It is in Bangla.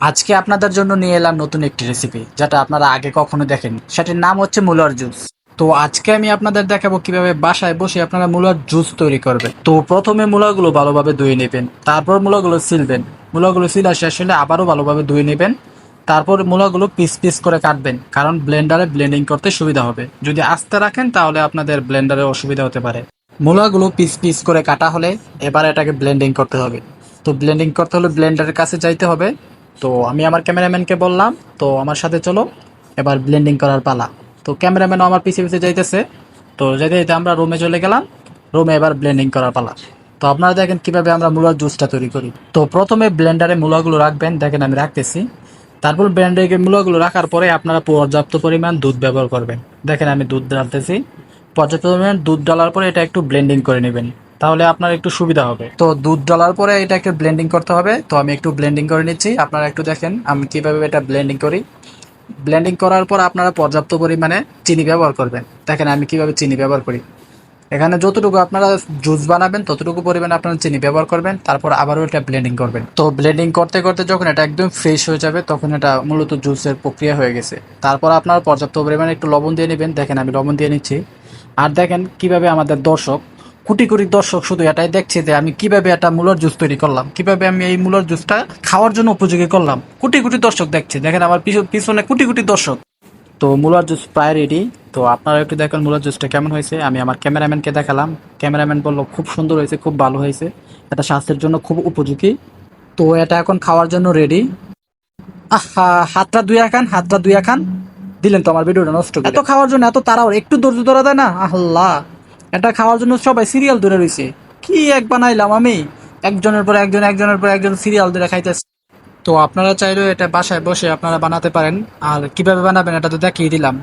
আজকে আপনাদের জন্য নিয়ে এলাম নতুন একটি রেসিপি, যেটা আপনারা আগে কখনো দেখেননি। সেটির নাম হচ্ছে মূলার জুস। তো আজকে আমি আপনাদের দেখাবো কিভাবে বাসায় বসে আপনারা মূলার জুস তৈরি করবেন। তো প্রথমে মূলাগুলো ভালোভাবে ধুয়ে নেবেন, তারপর মূলাগুলো ছিলবেন। মূলাগুলো ছিলা শেষ হলে আবারও ভালোভাবে ধুয়ে নেবেন। তারপর মূলাগুলো পিস পিস করে কাটবেন, কারণ ব্লেন্ডারে ব্লেন্ডিং করতে সুবিধা হবে। যদি আস্তে রাখেন তাহলে আপনাদের ব্লেন্ডারে অসুবিধা হতে পারে। মূলাগুলো পিস পিস করে কাটা হলে এবার এটাকে ব্লেন্ডিং করতে হবে। তো ব্লেন্ডিং করতে হলে ব্লেন্ডারের কাছে যাইতে হবে। তো আমি আমার ক্যামেরাম্যানকে বললাম, তো আমার সাথে চলো, এবার ব্লেন্ডিং করার পালা। তো ক্যামেরাম্যানও আমার পিছে পিছে যাইতেছে। তো যেতে যেতে আমরা রুমে চলে গেলাম। রুমে এবার ব্লেন্ডিং করার পালা। তো আপনারা দেখেন কিভাবে আমরা মূলার জুসটা তৈরি করি। তো প্রথমে ব্লেন্ডারে মূলাগুলো রাখবেন, দেখেন আমি রাখতেছি। তারপর ব্লেন্ডারে মূলাগুলো রাখার পরে আপনারা পর্যাপ্ত পরিমাণ দুধ ব্যবহার করবেন। দেখেন আমি দুধ ঢালতেছি। পর্যাপ্ত পরিমাণ দুধ ডালার পরে এটা একটু ব্লেন্ডিং করে নেবেন, তাহলে আপনার একটু সুবিধা হবে। তো দুধ ডালার পরে এটাকে ব্লেন্ডিং করতে হবে। তো আমি একটু ব্লেন্ডিং করে নিচ্ছি, আপনারা একটু দেখেন আমি কিভাবে এটা ব্লেন্ডিং করি। ব্লেন্ডিং করার পর আপনারা পর্যাপ্ত পরিমাণে চিনি ব্যবহার করবেন। দেখেন আমি কিভাবে চিনি ব্যবহার করি। এখানে যতটুকু আপনারা জুস বানাবেন ততটুকু পরিমাণে আপনারা চিনি ব্যবহার করবেন, তারপর আবারও এটা ব্লেন্ডিং করবেন। তো ব্লেন্ডিং করতে করতে যখন এটা একদম ফ্রেশ হয়ে যাবে তখন এটা মূলত জুসের প্রক্রিয়া হয়ে গেছে। তারপর আপনারা পর্যাপ্ত পরিমাণে একটু লবণ দিয়ে নেবেন। দেখেন আমি লবণ দিয়ে নিচ্ছি। আর দেখেন কিভাবে আমাদের দর্শক, কোটি কোটি দর্শক শুধু এটাই দেখছে যে আমি কিভাবে একটা মূলার জুস তৈরি করলাম, কিভাবে আমি এই মূলার জুসটা খাওয়ার জন্য উপযোগী করলাম। কোটি কোটি দর্শক দেখছে, দেখেন আমার পিছনে কোটি কোটি দর্শক। তো মূলার জুস প্রায় রেডি। তো আপনারা একটু দেখেন মূলার জুসটা কেমন হয়েছে। আমি আমার ক্যামেরাম্যানকে দেখালাম, ক্যামেরাম্যান বললো খুব সুন্দর হয়েছে, খুব ভালো হয়েছে, এটা স্বাস্থ্যের জন্য খুব উপযোগী। তো এটা এখন খাওয়ার জন্য রেডি। আহা, হাতটা ধুইয়া খান, হাতটা ধুইয়া খান। দিলেন তো আমার ভিডিওটা নষ্ট করে। এত খাওয়ার জন্য এত তাড়াও, একটু ধৈর্য ধরা যায় না? আল্লাহ, এটা খাওয়ার জন্য সবাই সিরিয়াল ধরে রইছে। কি এক বানাইলাম আমি, একজনের পর একজন, একজনের পর একজন সিরিয়াল ধরে খাইতেছে। তো আপনারা চাইলেও এটা বাসায় বসে আপনারা বানাতে পারেন। আর কিভাবে বানাবেন এটা তো দেখিয়ে দিলাম।